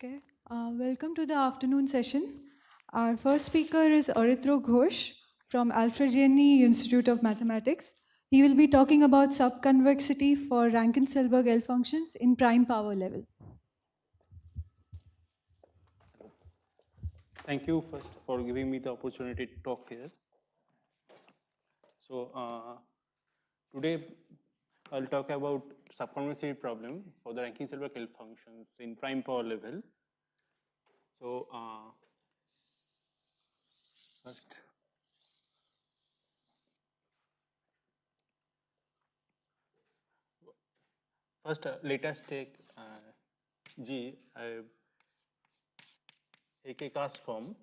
Okay, welcome to the afternoon session. Our first speaker is Aritra Ghosh from Alfred Institute of Mathematics. He will be talking about subconvexity for Rankin-Selberg L functions in prime power level. Thank you first for giving me the opportunity to talk here. So today I'll talk about subconvexity problem for the Rankin-Selberg L functions in prime power level. So first let us take G, take a cast form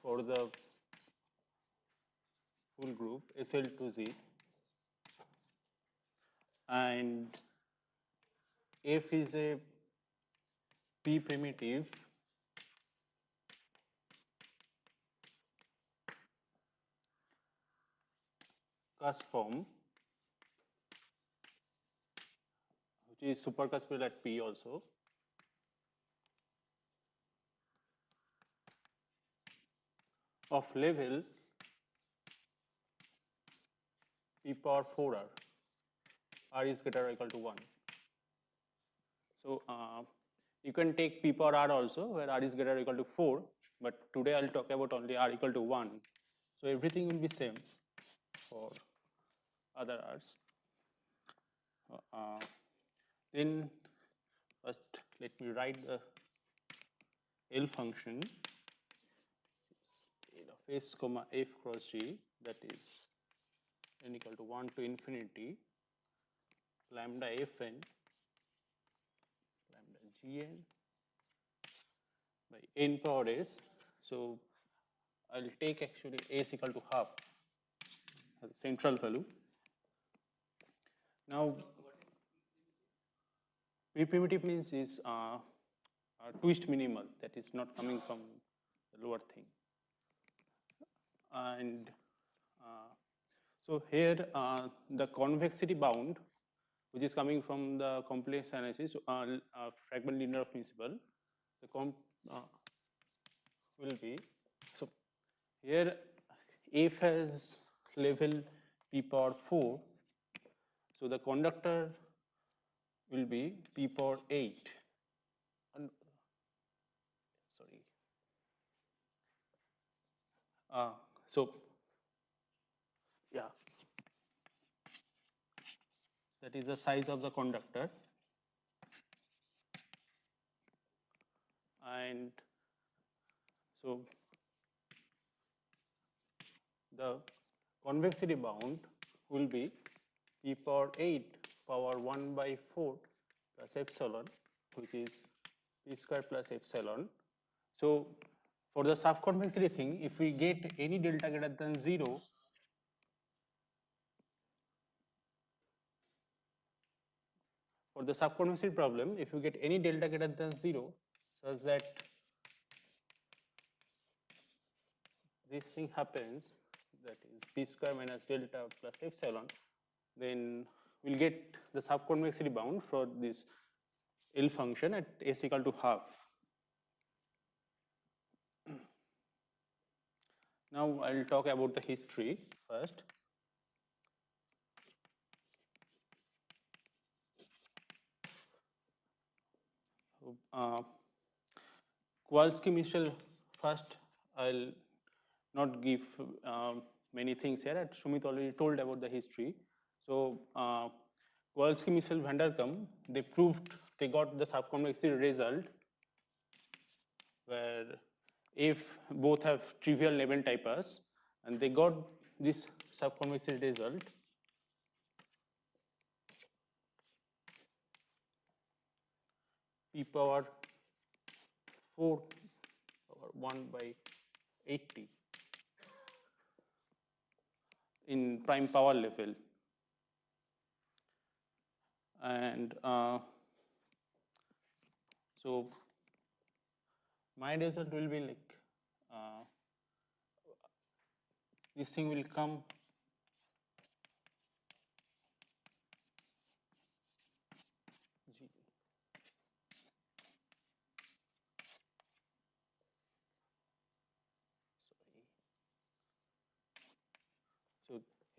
for the full group SL to Z, and F is a P primitive cast form which is supercuspal at P also, of level P power 4R, R is greater or equal to 1. So you can take P power R also, where R is greater or equal to 4, but today I'll talk about only R equal to 1. So everything will be same for other R's. Then first let me write the L function of S comma F cross G, that is n equal to 1 to infinity lambda Fn lambda Gn by n power S. So I'll take actually S equal to half as a central value. Now P primitive means is a twist minimal, that is not coming from the lower thing. And so here the convexity bound, which is coming from the complex analysis, fragment linear principle, the will be, so here F has level P power 4, so the conductor will be P power 8. And, sorry. So yeah, that is the size of the conductor, and so the convexity bound will be P power 8 power 1 by 4 plus epsilon, which is P square plus epsilon. So for the subconvexity thing, if we get any delta greater than 0, for the subconvexity problem, if you get any delta greater than 0, such that this thing happens, that is P square minus delta plus epsilon, then we'll get the subconvexity bound for this L function at S equal to half. Now I'll talk about the history first. Kowalski-Mitchell, first I'll not give many things here. Sumit already told about the history. So Kowalski-Mitchell van der Kamp, they proved, they got the subconvexity result where if both have trivial Leben types, and they got this subconvexity result. P power 4 power 1 by 80 in prime power level. And so my result will be like this thing will come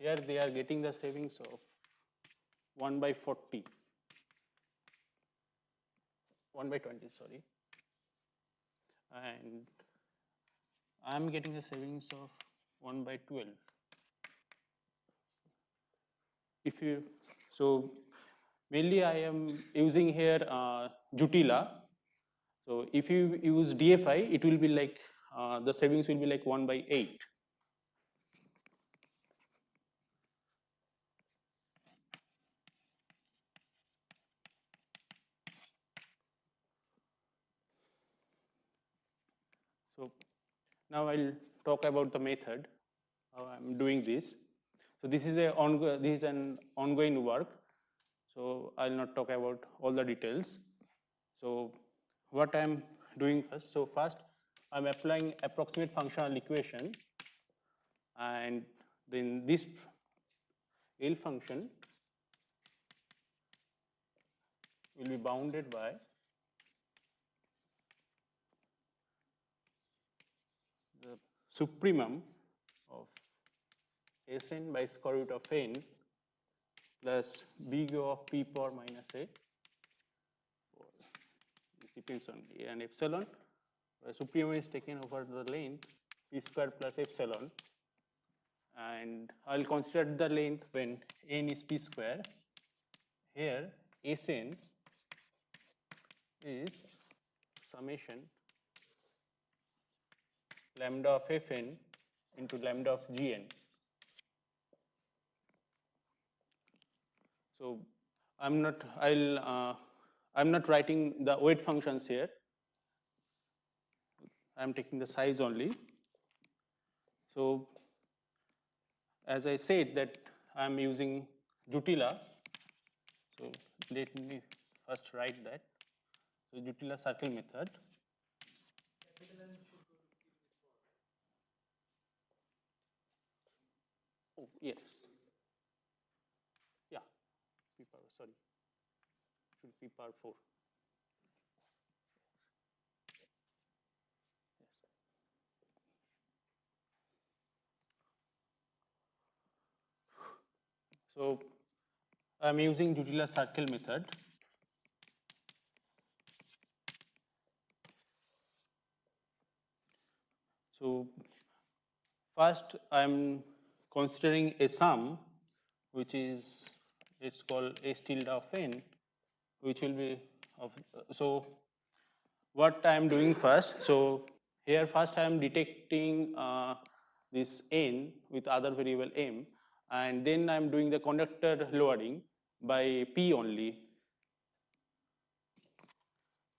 here they are getting the savings of 1 by 40, 1 by 20, sorry, and I am getting a savings of 1 by 12. If you, so mainly I am using here Jutila. So if you use DFI, it will be like, the savings will be like 1 by 8. So now I'll talk about the method, how I'm doing this. So this is an ongoing work. So I'll not talk about all the details. So what I'm doing first, so first I'm applying approximate functional equation, and then this L function will be bounded by the supremum of Sn by square root of n plus big O of p power minus a. This depends on a and epsilon. The supremum is taken over the length p square plus epsilon, and I'll consider the length when n is p square. Here Sn is summation lambda of Fn into lambda of Gn. So I'm not writing the weight functions here. I'm taking the size only. So as I said that I'm using Jutila. So let me first write that. So Jutila circle method. Oh yes. Yeah. P power, sorry. Should be power 4. Yes. So I'm using Jutila circle method. So first I'm considering a sum which is, it's called S tilde of n, which will be of, so what I am doing first, so here first I am detecting this n with other variable m, and then I am doing the conductor lowering by p only.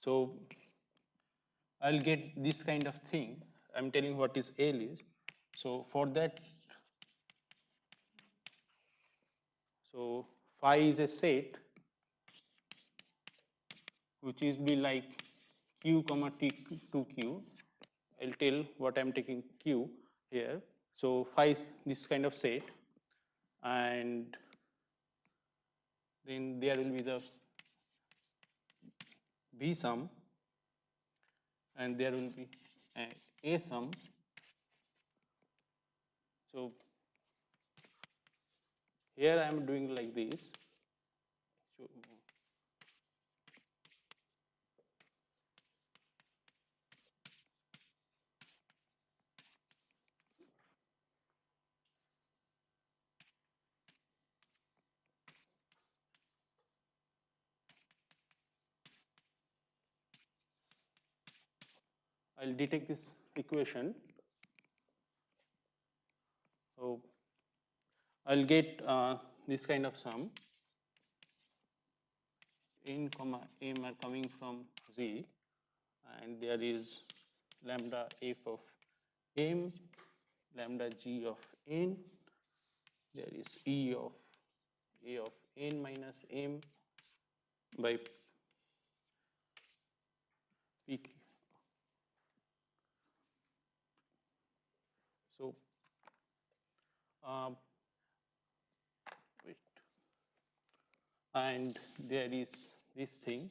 So I'll get this kind of thing. I'm telling what is L is. So for that, so phi is a set which is be like q comma t to q. I'll tell what I'm taking q here. So phi is this kind of set, and then there will be the b sum, and there will be a sum. So here I am doing like this. So I'll detect this equation. So I'll get this kind of sum. N comma m are coming from Z, and there is lambda f of m, lambda g of n, there is e of a of n minus m by p. So wait, and there is this thing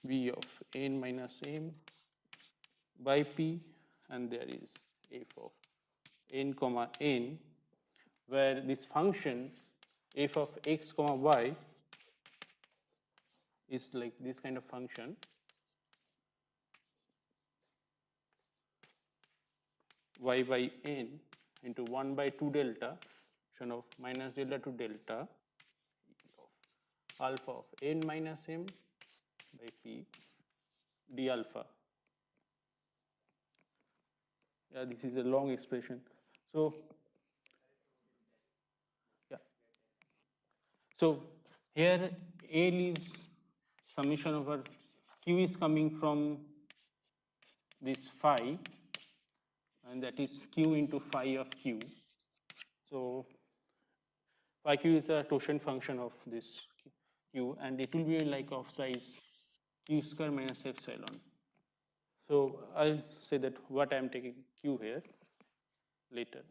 v of n minus m by p, and there is f of n comma n where this function f of x comma y is like this kind of function, y by n into 1 by 2 delta function of minus delta to delta alpha of n minus m by p d alpha. Yeah, this is a long expression. So, yeah. So here L is summation over Q is coming from this phi, and that is Q into phi of Q. So phi Q is a totient function of this Q, and it will be like of size Q square minus epsilon. So I'll say that what I am taking Q here later.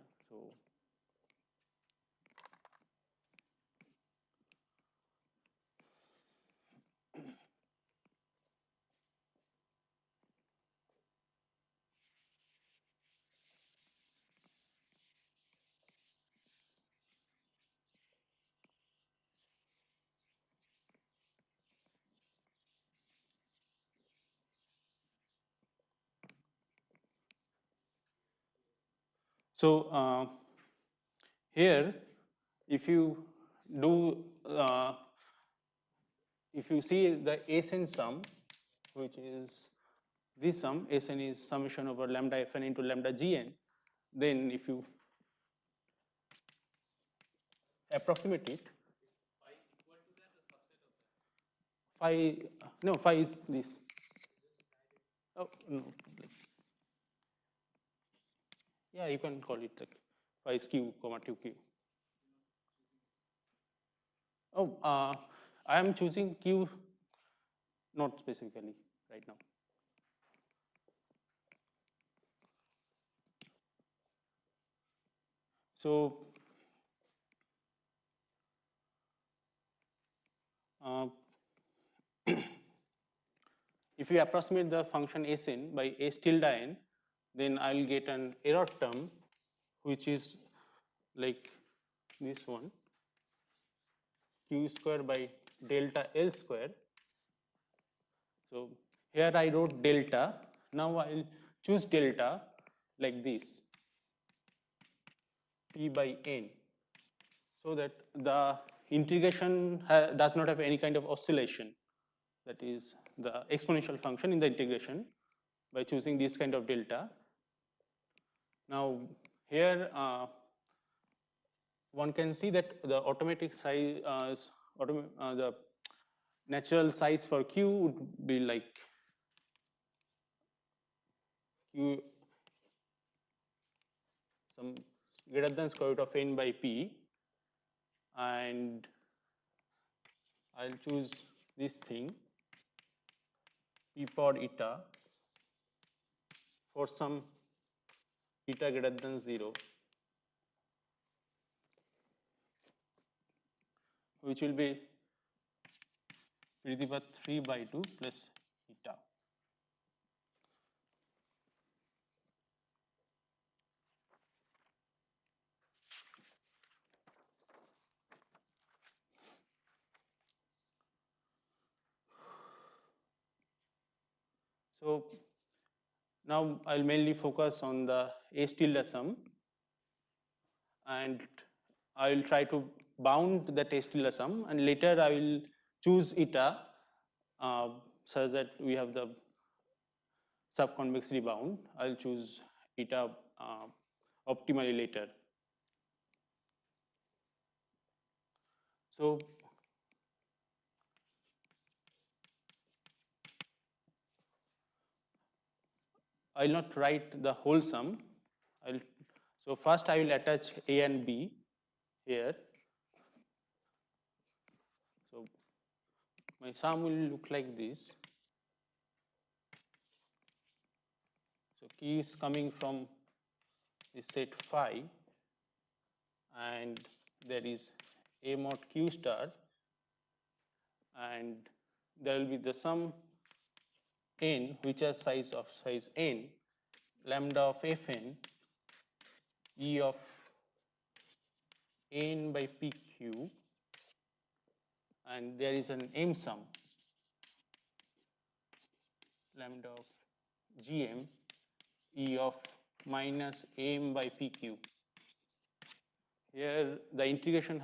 So here, if you do, if you see the Sn sum, which is this sum, Sn is summation over lambda Fn into lambda Gn, then if you approximate it, phi, no, phi is this. Oh, no. Yeah, you can call it like phi is Q, comma 2Q. Oh, I am choosing Q, not specifically right now. So, if you approximate the function Sn by S tilde n, then I will get an error term which is like this one, Q square by delta L square. So here I wrote delta, now I will choose delta like this, P by n, so that the integration does not have any kind of oscillation, that is the exponential function in the integration by choosing this kind of delta. Now here one can see that the automatic size, the natural size for Q would be like Q some greater than square root of n by p, and I'll choose this thing p pod eta for some eta greater than 0, which will be Ritabrata 3 by 2 plus eta. So now I'll mainly focus on the S tilde sum, and I will try to bound the S tilde sum, and later I will choose eta such that we have the subconvexity bound. I'll choose eta optimally later. So I'll not write the whole sum. So first I will attach A and B here. So my sum will look like this. So key is coming from the set phi, and there is A mod Q star, and there will be the sum n, which has size of size n, lambda of Fn, E of n by pq, and there is an m sum lambda of gm e of minus m by pq. Here the integration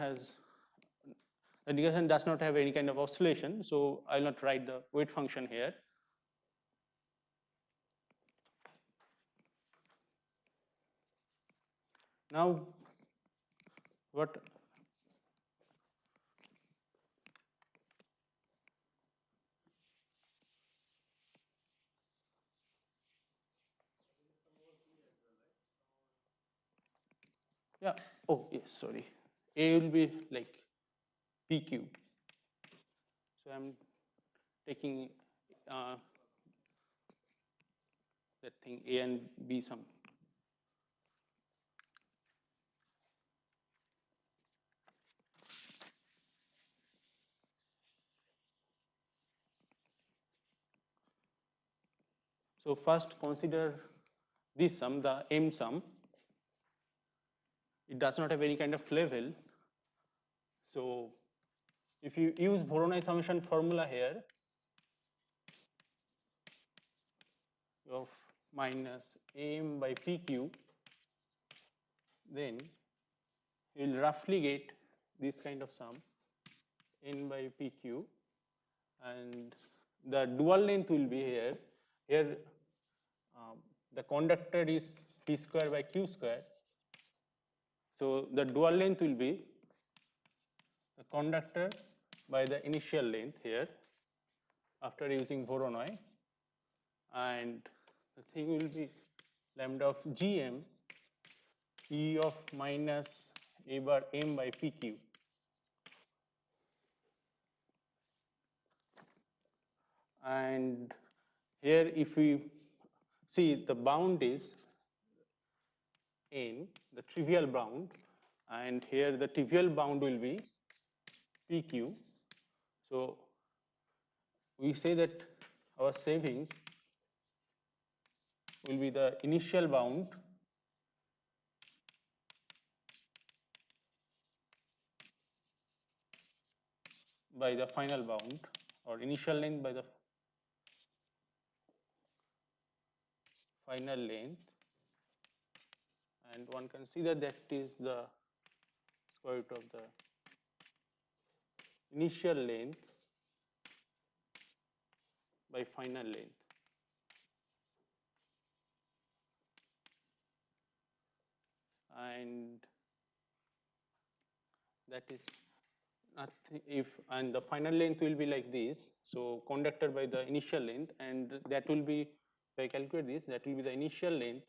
does not have any kind of oscillation, so I will not write the weight function here. Now what yeah, oh yes, sorry, a will be like pq, so I am taking that thing a and b sum. So first consider this sum, the m sum. It does not have any kind of level. So if you use Voronoi summation formula here of minus m by pq, then you will roughly get this kind of sum n by pq, and the dual length will be here. Here the conductor is p square by q square. So the dual length will be the conductor by the initial length here after using Voronoi, and the thing will be lambda of gm e of minus a bar m by pq. And here if we see the bound is n, the trivial bound, and here the trivial bound will be pq. So we say that our savings will be the initial bound by the final bound, or initial length by the final length, and one can see that that is the square root of the initial length by final length. And that is nothing if, and the final length will be like this. So conductor by the initial length, and that will be, if I calculate this, that will be the initial length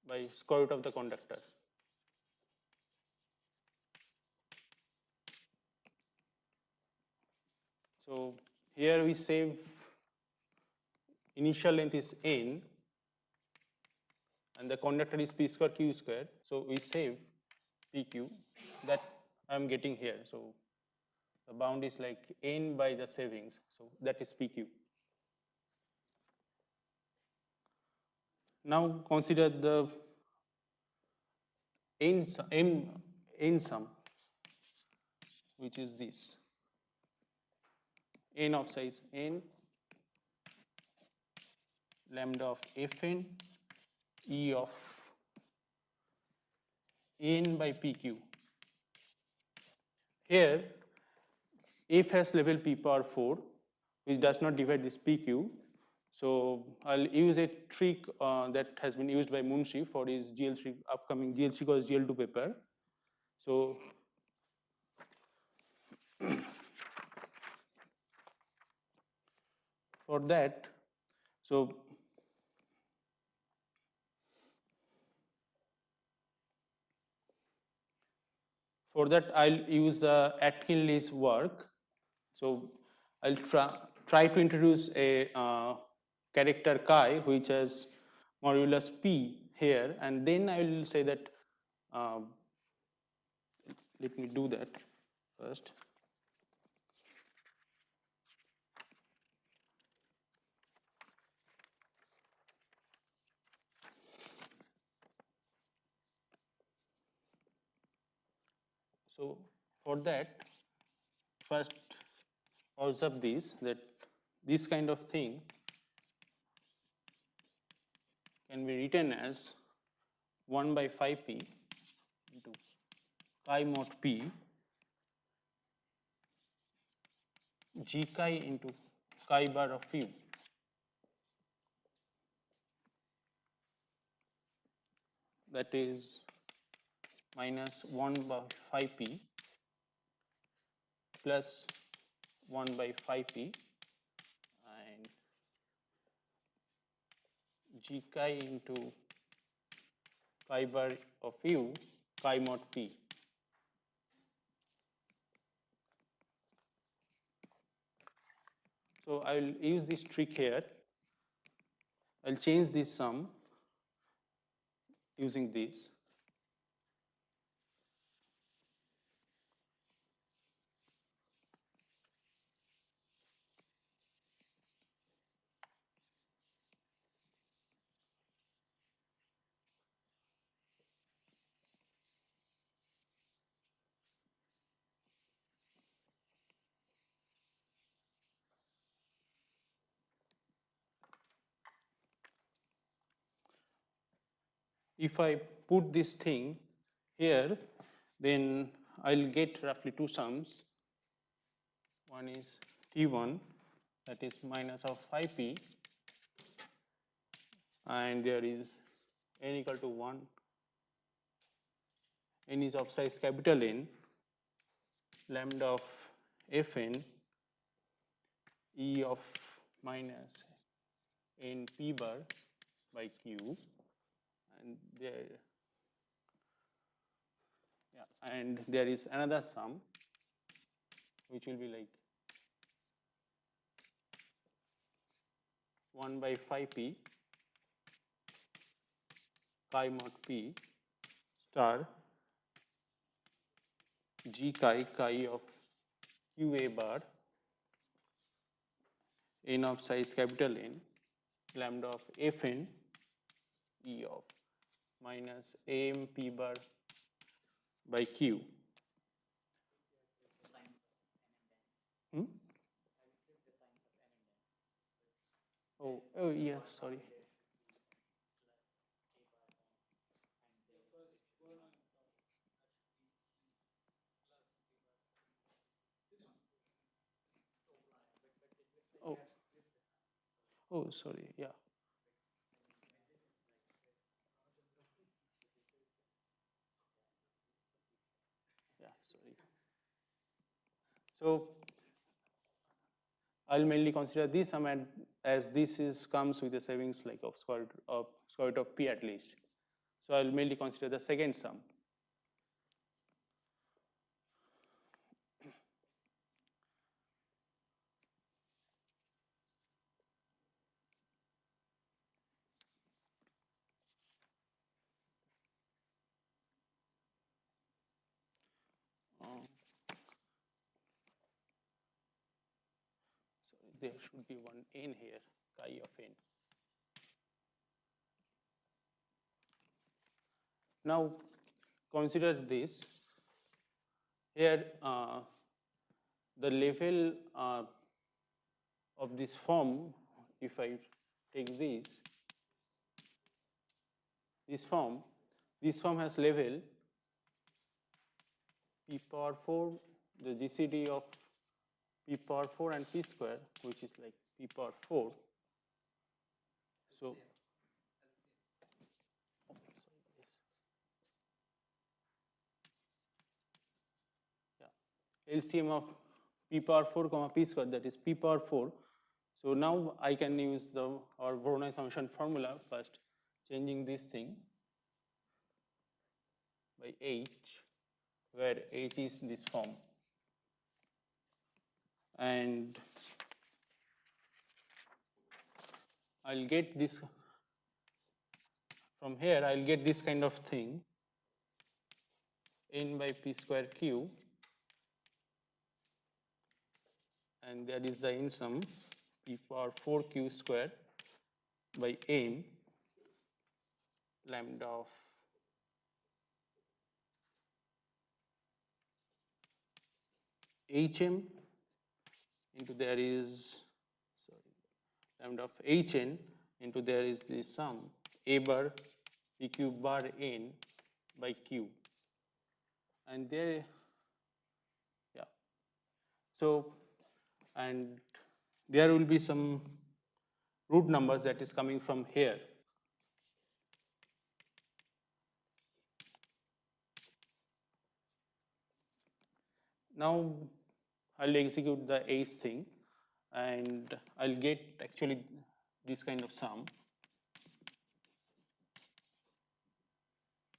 by square root of the conductor. So here we save initial length is n, and the conductor is p square q square. So we save pq, that I am getting here. So the bound is like n by the savings. So that is pq. Now consider the n sum, which is this n of size n lambda of fn e of n by pq. Here f has level p power 4, which does not divide this pq. So I'll use a trick that has been used by Munshi for his GL3 upcoming GL3 cos GL2 paper. So for that, so for that I'll use Atkinley's work. So I'll try to introduce a character chi which has modulus p here, and then I will say that, let me do that first. So for that, first observe this, that this kind of thing can be written as 1 by phi p into chi mod p g chi into chi bar of u. That is minus 1 by phi p plus 1 by phi p and g chi into chi bar of u chi mod p. So I will use this trick here. I will change this sum using this. If I put this thing here, then I'll get roughly two sums. One is T1, that is minus of phi p, and there is n equal to 1, n is of size capital N, lambda of Fn, E of minus n p bar by q, and there is another sum which will be like 1 by phi p chi mod p star g chi of qa bar n of size capital N, lambda of Fn, E of minus am p bar by q. Hmm? Oh yeah, sorry. Oh, oh, sorry. Yeah. Yeah, sorry. So I'll mainly consider this sum as this is comes with a savings like of square root of p at least. So I'll mainly consider the second sum. So there should be one n here, chi of n. Now consider this. Here the level of this form, if I take this form has level p power 4, the GCD of p power 4 and p square, which is like p power 4. So LCM of p power 4 comma p square, that is p power 4. So now I can use our Voronoi summation formula first, changing this thing by h, where h is this form, and I'll get this from here. I'll get this kind of thing, n by p square q, and that is the n sum p power 4 q square by n lambda of hm into there is, sorry, lambda of hn into there is the sum a bar pq bar n by q, and there, yeah, so, and there will be some root numbers that is coming from here. Now I'll execute the ace thing and I'll get actually this kind of sum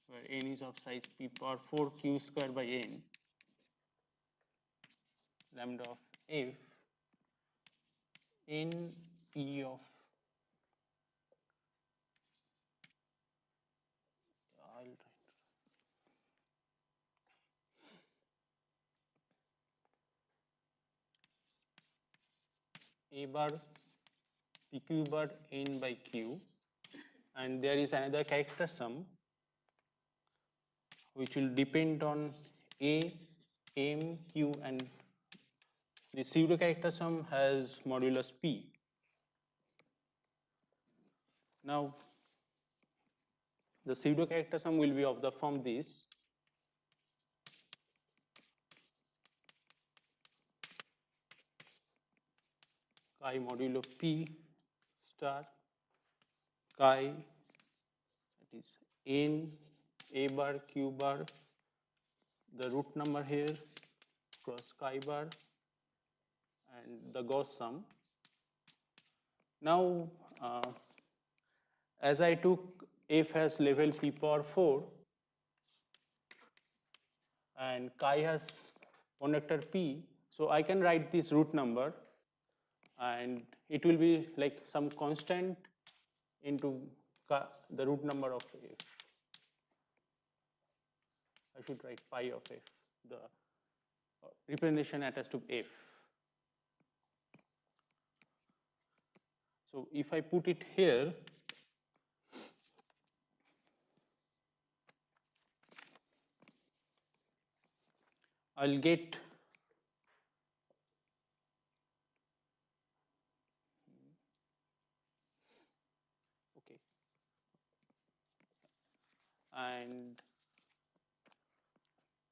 where n is of size p power 4 q square by n lambda of f n p of, I'll write a bar pq bar n by q, and there is another character sum which will depend on a, m, q, and the pseudo character sum has modulus p. Now the pseudo character sum will be of the form this. Chi modulo p star chi, that is n a bar q bar, the root number here cross chi bar, and the Gauss sum. Now as I took f has level p power 4 and chi has conductor p, so I can write this root number and it will be like some constant into the root number of f. I should write pi of f, the representation attached to f. So if I put it here, I'll get okay, and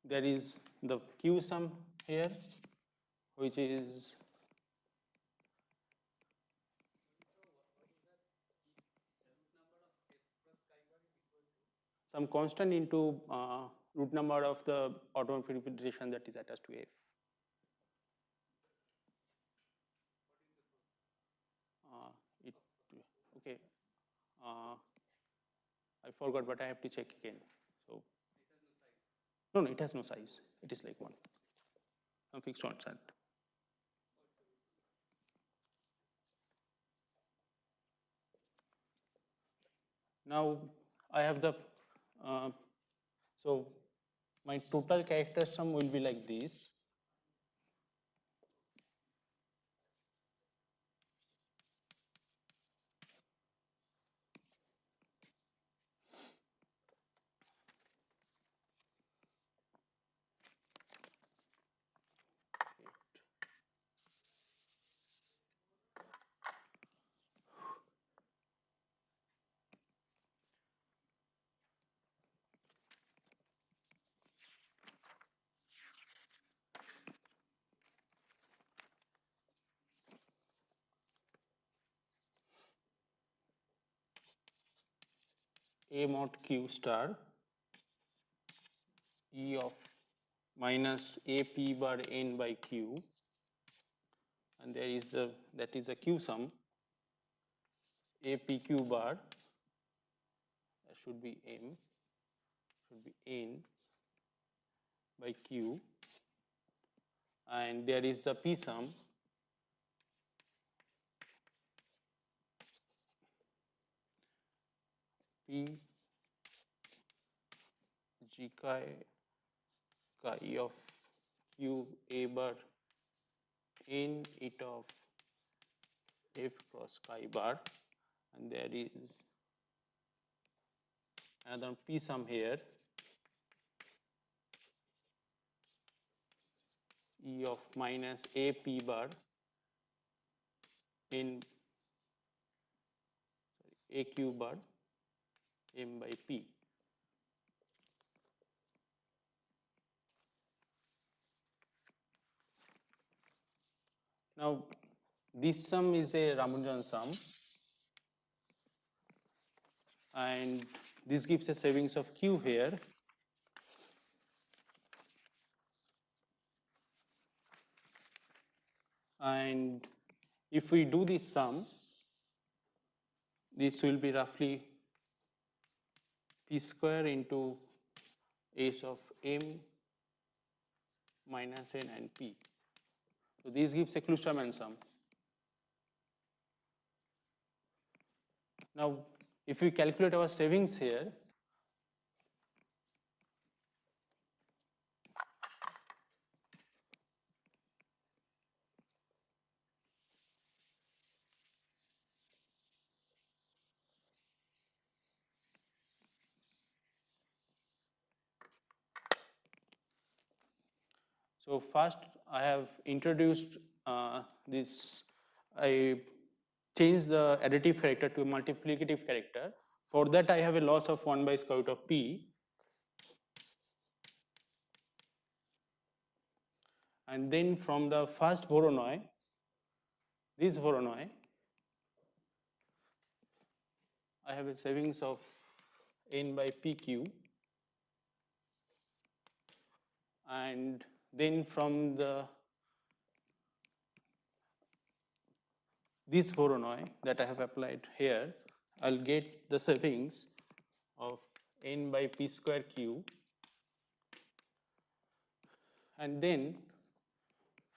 there is the q sum here, which is some constant into root number of the automorphic representation that is attached to f. It okay. I forgot, but I have to check again. So no, it has no size. It is like one, some fixed constant. Now I have the so my total character sum will be like this. A mod q star E of minus a p bar n by q, and there is the, that is a q sum a p q bar, that should be m, should be n by q, and there is the p sum p g chi of q a bar n it of f cross chi bar, and there is another p sum here E of minus A P bar in A Q bar M by P. Now, this sum is a Ramanujan sum, and this gives a savings of Q here. And if we do this sum, this will be roughly P square into S of M minus N and P. So this gives a Kloosterman sum. Now, if we calculate our savings here, so first I have introduced this, I changed the additive character to a multiplicative character. For that I have a loss of 1 by square root of P, and then from the first Voronoi, this Voronoi, I have a savings of N by PQ, and then from the this Voronoi that I have applied here, I'll get the savings of N by P square Q, and then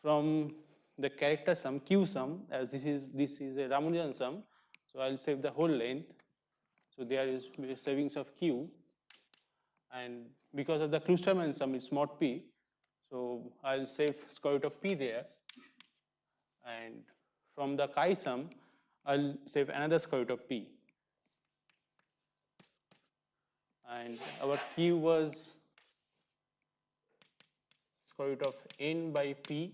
from the character sum Q sum, as this is a Ramanujan sum, so I'll save the whole length. So there is a savings of Q, and because of the Kloosterman sum it's mod P, so I'll save square root of P there, and from the chi sum I'll save another square root of P, and our Q was square root of N by P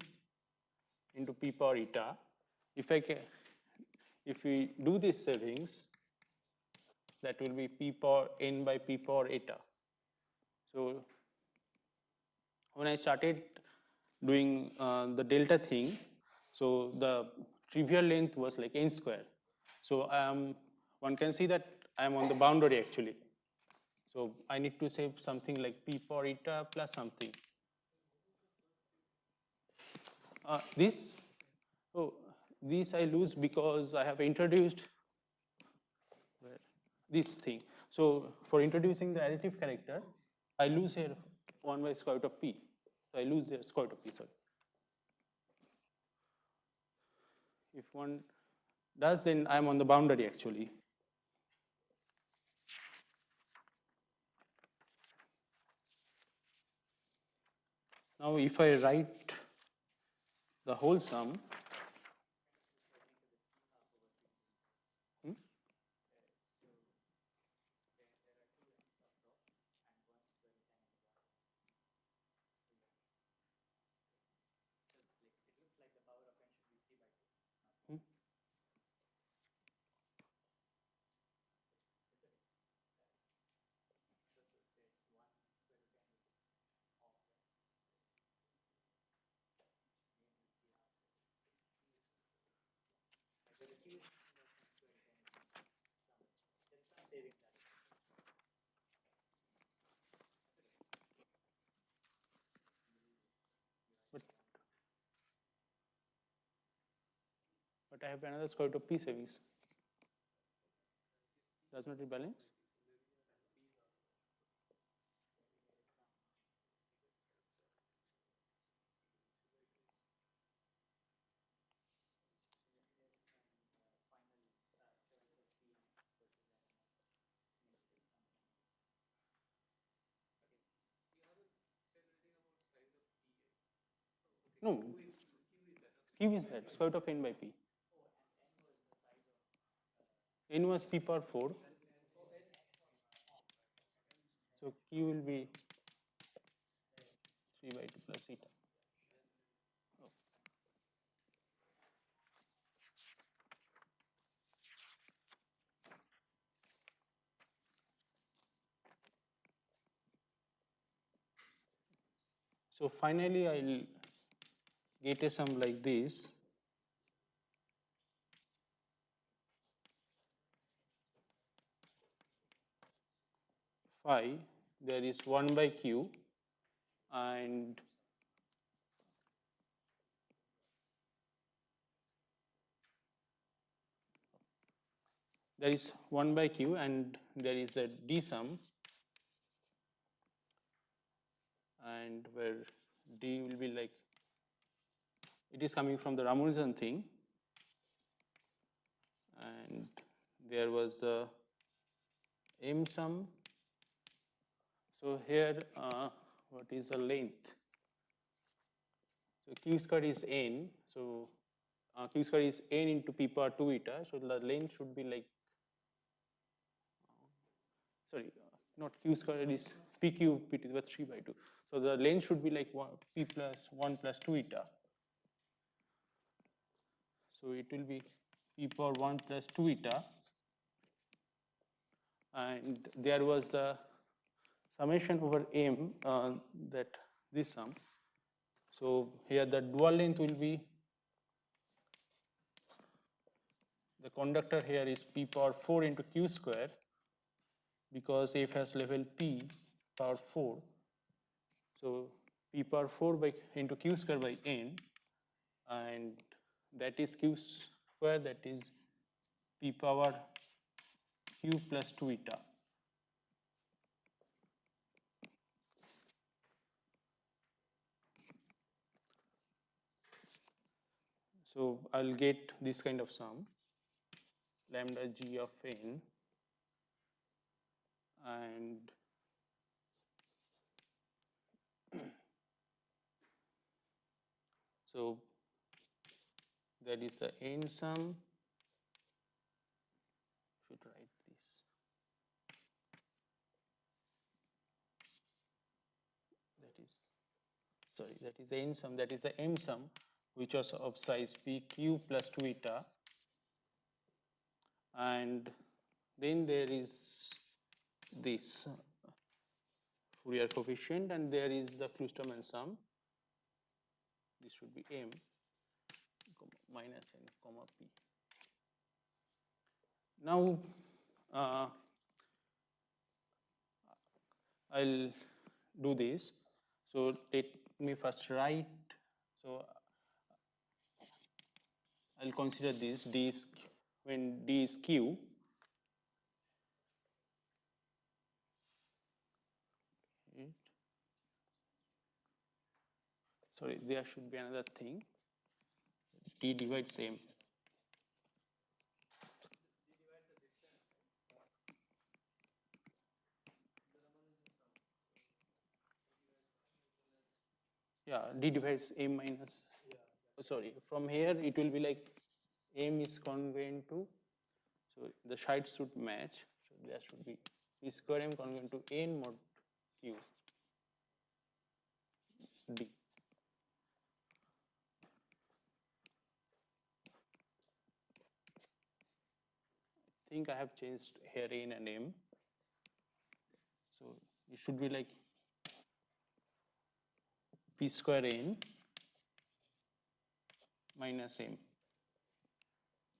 into P power eta. If we do these savings, that will be P power N by P power eta. So when I started doing the delta thing, so the trivial length was like N square. So one can see that I am on the boundary actually. So I need to save something like P power eta plus something. This I lose because I have introduced this thing. So for introducing the additive character, I lose here 1 by square root of P. So I lose here square root of P, sorry. If one does, then I am on the boundary actually. Now if I write the whole sum, but I have another square root of P savings. Does not rebalance? No, Q is that, square root of N by P. N was P power 4. So Q will be 3 by 2 plus eta. So finally, I'll get a sum like this. Phi, there is 1 by q, and there is 1 by q, and there is a d sum, and where d will be like, it is coming from the Ramanujan thing, and there was the m sum. So here, what is the length? So q square is n. So q square is n into p power 2 eta. So the length should be like, sorry, not q square, it is p cube p to the power 3 by 2. So the length should be like p plus 1 plus 2 eta. So it will be p power 1 plus 2 eta. And there was a summation over m, that this sum. So here the dual length will be, the conductor here is p power 4 into q square, because f has level p power 4. So p power 4 by into q square by n, and that is q square, that is p power q plus 2 eta. So I'll get this kind of sum, lambda g of n, and so that is the n sum. Should write this. That is, sorry, that is n sum, that is the m sum, which was of size p q plus 2 eta. And then there is this Fourier coefficient, and there is the Kloosterman sum. This should be m minus n comma p. Now I'll do this. So let me first write. So I'll consider this d is, when d is q. Sorry, there should be another thing. D divides m. Yeah, d divides m minus. Oh, sorry, from here it will be like m is congruent to, so the sides should match. So there should be p square m congruent to n mod q d. I think I have changed here n and m. So it should be like p square n minus m.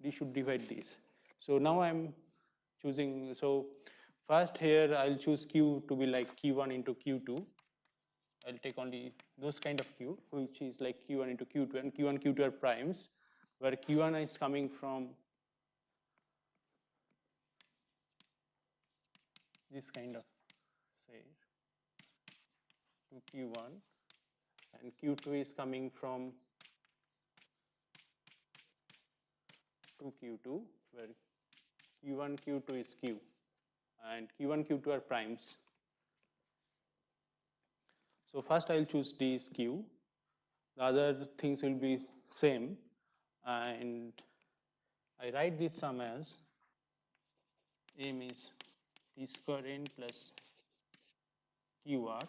D should divide this. So now I'm choosing, so first here I'll choose q to be like q1 into q2. I'll take only those kind of q, which is like q1 into q2, and q1, q2 are primes, where q1 is coming from this kind of, say, to q1, and q2 is coming from to q2, where q1, q2 is q, and q1, q2 are primes. So first I'll choose d is q. The other things will be same, and I write this sum as m is p square n plus qr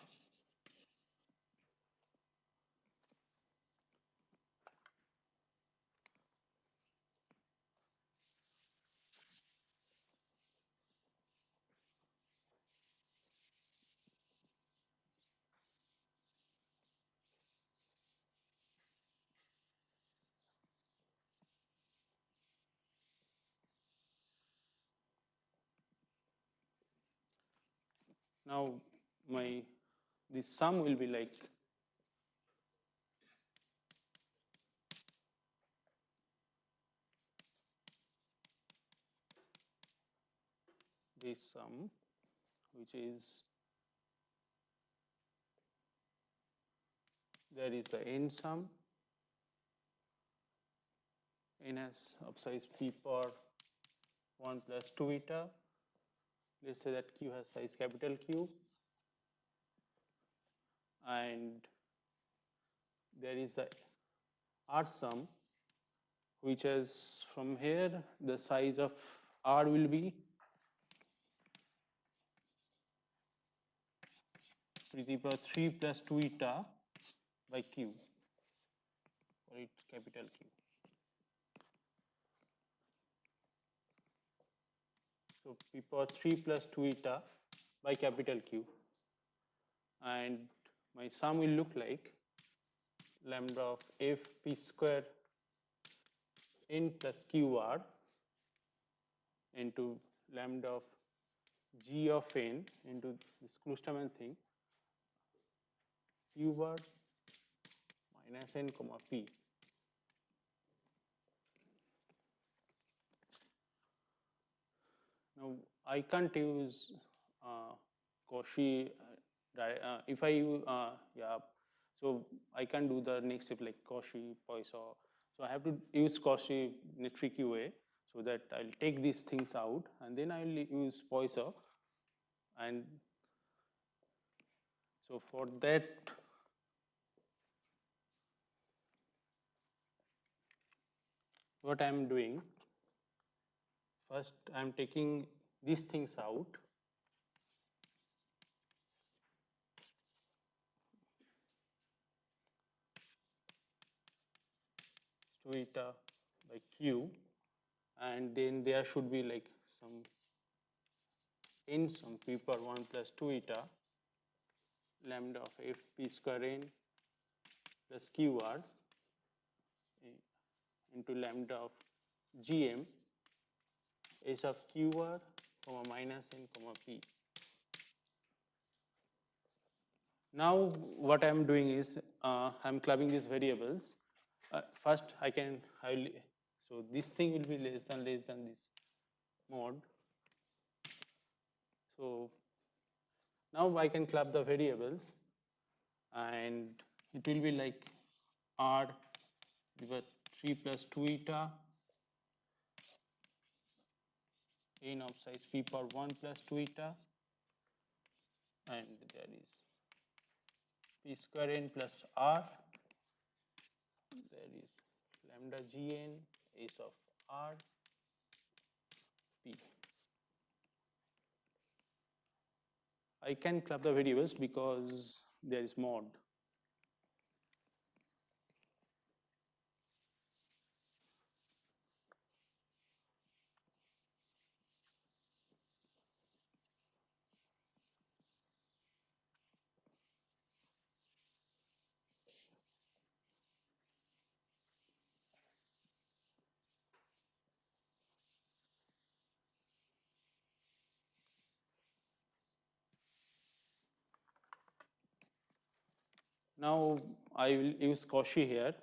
Now this sum will be like this sum, which is there is the n sum, n has of size p power 1 plus 2 eta. Let's say that q has size capital Q, and there is the R sum, which is from here the size of R will be to the power 3 plus 2 eta by Q, or it capital Q. So p power 3 plus 2 eta by capital Q, and my sum will look like lambda of f p square n plus qr into lambda of g of n into this Klustermann thing q bar minus n comma p. Now I can't use Cauchy if I yeah, so I can do the next step like Cauchy, Poisson. So I have to use Cauchy in a tricky way, so that I'll take these things out and then I'll use Poisson. And so for that, what I'm doing, first I'm taking these things out. So eta by q, and then there should be like some n some p power 1 plus 2 eta lambda of f p square n plus qr into lambda of gm s of qr comma minus n comma p. Now what I am doing is I am clubbing these variables. First so this thing will be less than this mod. So now I can club the variables, and it will be like r divided 3 plus 2 eta n of size p power 1 plus 2 eta, and there is p square n plus r, there is lambda gn s of r p. I can club the variables because there is mod. Now I will use Cauchy here,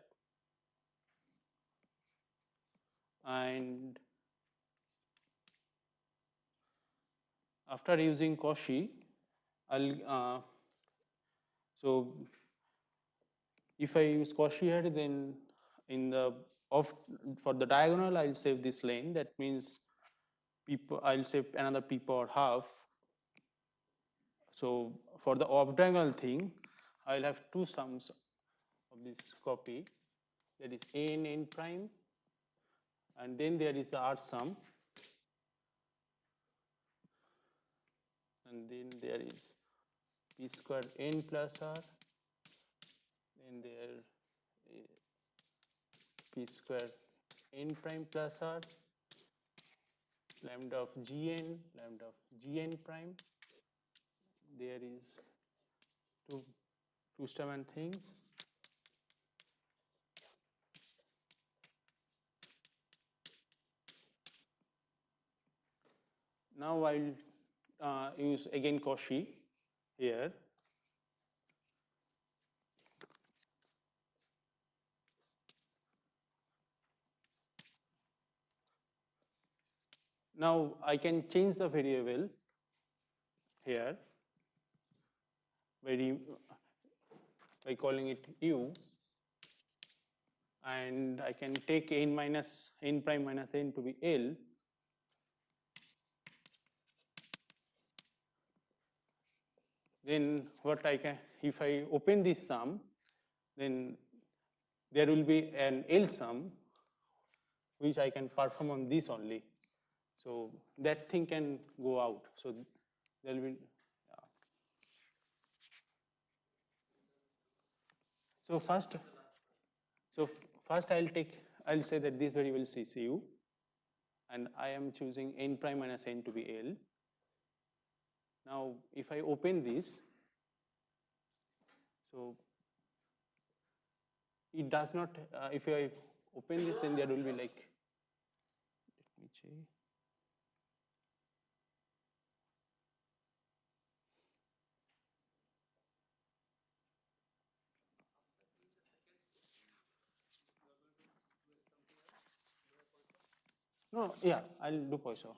and after using Cauchy, so if I use Cauchy here, then in the for the diagonal I'll save this lane. That means I'll save another p power half. So for the off diagonal thing, I'll have two sums of this copy. That is n prime, and then there is the R sum, and then there is p square n plus r, then there p square n prime plus r, lambda of gn, lambda of gn prime. There is two Klustermann things. Now I'll use again Cauchy. here. Now I can change the variable here by calling it u, and I can take n prime minus n to be L. Then what I can, if I open this sum, then there will be an L sum which I can perform on this only. So that thing can go out. So there will be, so first, I'll say that this variable is CCU, and I am choosing n prime minus n to be L. Now, if I open this, so it does not, if I open this, then there will be like, let me check. No, yeah, I'll do Poisson.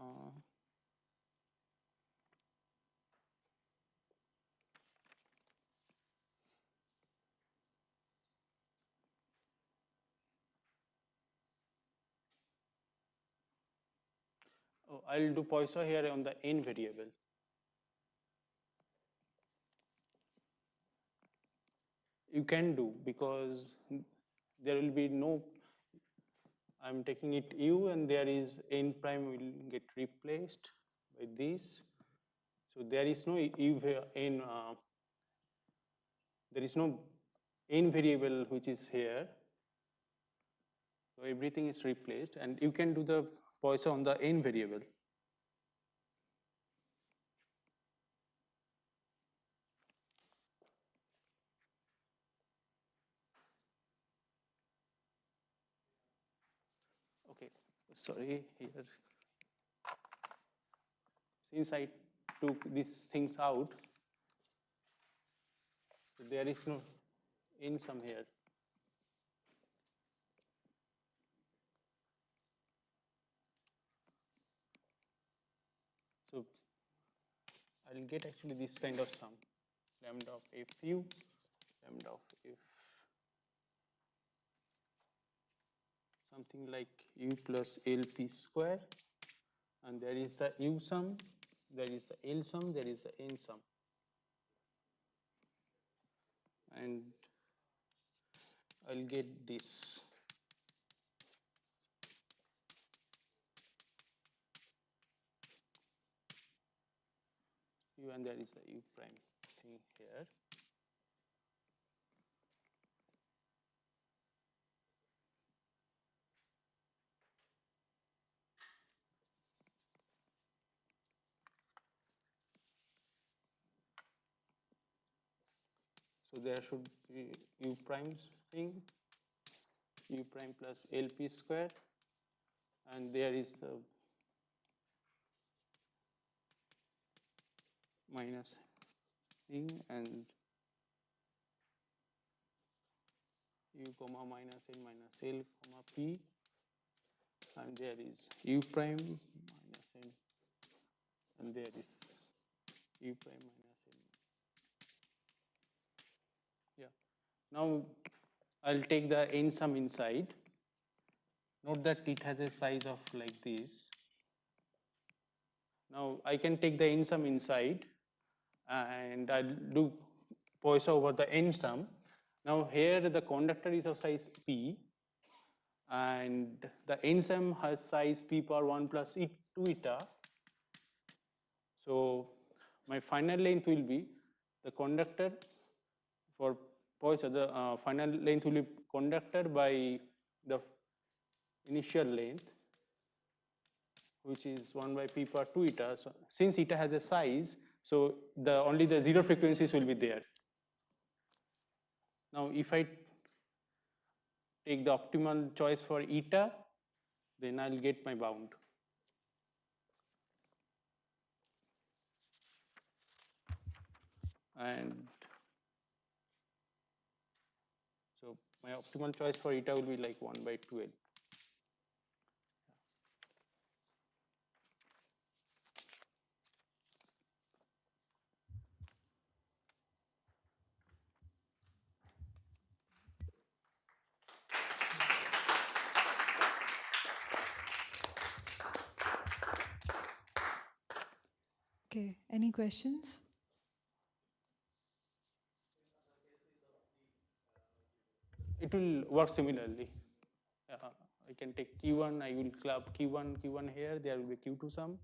Uh, oh, I'll do Poisson here on the n variable. You can do, because there will be no, I'm taking it u, and there is n prime will get replaced by this. So there is no u n, there is no n variable which is here. So everything is replaced, and you can do the Poisson on the n variable. Okay, sorry, here. Since I took these things out, so there is no n sum here. So I'll get actually this kind of sum, lambda of fu, lambda of f, something like u plus lp square, and there is the u sum, there is the l sum, there is the n sum, and I'll get this. U, and there is the u prime thing here. So there should be u prime thing, u prime plus lp square, and there is the minus thing, and u comma minus n minus l comma p, and there is u prime minus n, and there is u prime minus n. Yeah. Now I'll take the n sum inside. Note that it has a size of like this. Now I can take the n sum inside, and I'll do Poisson over the n sum. Now here the conductor is of size p, and the n sum has size p power 1 plus 2 eta. So my final length will be the conductor for Poisson, the final length will be conductor by the initial length, which is 1 by p power 2 eta. So since eta has a size, so only the zero frequencies will be there. Now if I take the optimal choice for eta, then I'll get my bound. And so my optimal choice for eta will be like 1 by 12. Okay, any questions? It will work similarly. I can take Q1, I will club Q1 here, there will be Q2 sum.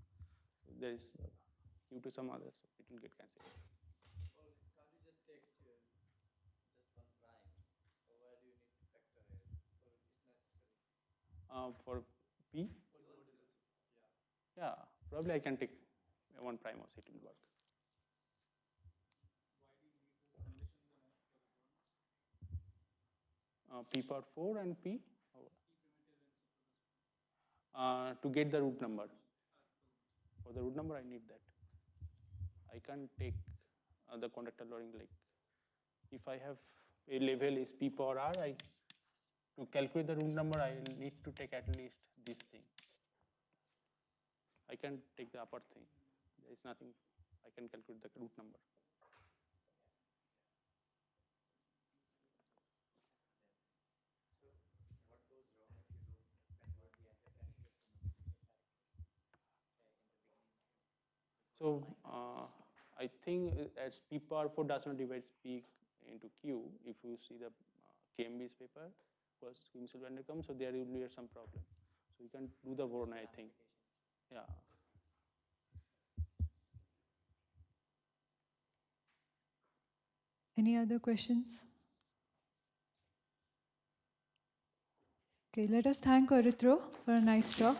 There is Q2 some other, so it will get cancelled. Well, can't you just take just one prime? Or why do you need to factor it? Or it's necessary? For P? Yeah, probably I can take one prime also, it will work. P power 4 and P? To get the root number. For the root number, I need that. I can't take the conductor loading like, if I have a level is P power R, to calculate the root number, I will need to take at least this thing. I can take the upper thing. There is nothing, I can calculate the root number. So what goes wrong if you don't convert the antecharacters to numerical characters in the beginning? So I think as P power 4 does not divide P into Q, if you see the KMB's paper, was Rankin-Selberg comes, so there will be some problem. So you can do the Voronoi, I think. Yeah. Any other questions? Okay, let us thank Aritra for a nice talk.